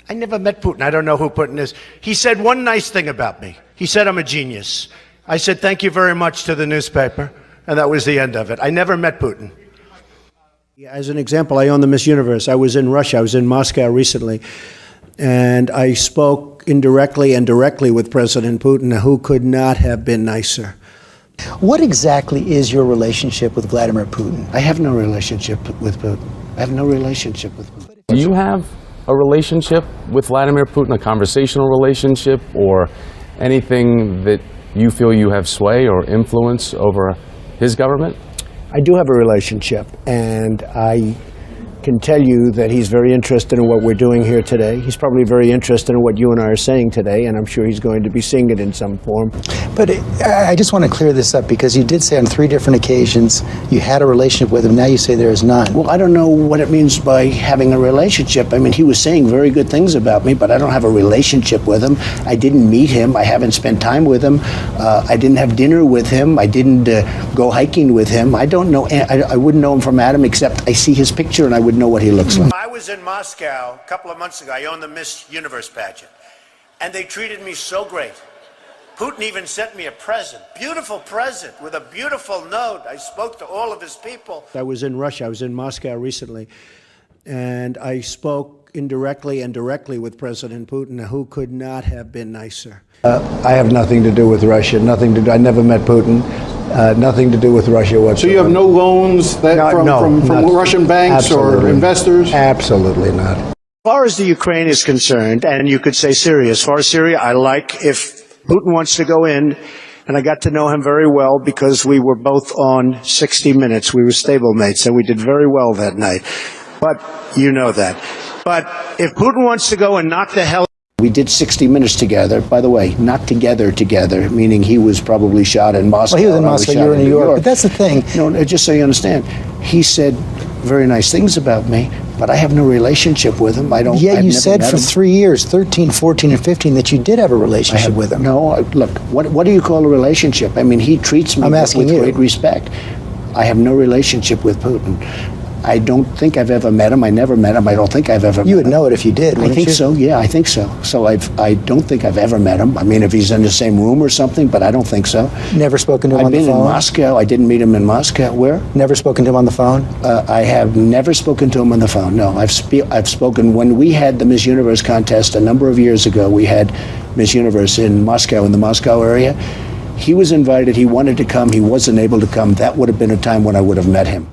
I never met Putin. I don't know who Putin is. He said one nice thing about me. He said I'm a genius. I said thank you very much to the newspaper, and that was the end of it. I never met Putin. As an example, I own the Miss Universe. I was in Russia. I was in Moscow recently, and I spoke indirectly and directly with President Putin, who could not have been nicer. What exactly is your relationship with Vladimir Putin? I have no relationship with Putin. I have no relationship with Putin. Do you have a relationship with Vladimir Putin, a conversational relationship, or anything that you feel you have sway or influence over his government? I do have a relationship, and I can tell you that he's very interested in what we're doing here today. He's probably very interested in what you and I are saying today, and I'm sure he's going to be seeing it in some form. But I just want to clear this up, because you did say on 3 different occasions you had a relationship with him. Now you say there is none. Well, I don't know what it means by having a relationship. I mean, he was saying very good things about me, but I don't have a relationship with him. I didn't meet him. I haven't spent time with him. I didn't have dinner with him. I didn't go hiking with him. I don't know. I wouldn't know him from Adam, except I see his picture and I would know what he looks like. I was in Moscow a couple of months ago. I owned the Miss Universe pageant, and they treated me so great. Putin even sent me a present, beautiful present with a beautiful note. I spoke to all of his people. I was in Russia. I was in Moscow recently, and I spoke indirectly and directly with President Putin, who could not have been nicer. I have nothing to do with Russia. Nothing to do. I never met Putin. Nothing to do with Russia whatsoever. So you have no loans that from Russian banks or investors? Absolutely not. As far as the Ukraine is concerned, and you could say Syria, as far as Syria, I like if Putin wants to go in, and I got to know him very well because we were both on 60 Minutes. We were stablemates, and we did very well that night. But you know that. But if Putin wants to go and knock the hell... We did 60 Minutes together. By the way, not together, meaning he was probably shot in Moscow. Well, he was in Moscow, you were in New York. But that's the thing. No, just so you understand, he said very nice things about me, but I have no relationship with him. Yeah, you said for 3 years, 13, 14, and 15, that you did have a relationship with him. No, look, what do you call a relationship? I mean, he treats me with great respect. I have no relationship with Putin. I don't think I've ever met him. I never met him. I don't think I've ever met him. You would know it if you did, wouldn't you? I think so, yeah, I think so. So I don't think I've ever met him. I mean, if he's in the same room or something, but I don't think so. Never spoken to him on the phone? I've been in Moscow. I didn't meet him in Moscow. Where? Never spoken to him on the phone? I have never spoken to him on the phone, no. I've spoken when we had the Miss Universe contest a number of years ago. We had Miss Universe in Moscow, in the Moscow area. He was invited. He wanted to come. He wasn't able to come. That would have been a time when I would have met him.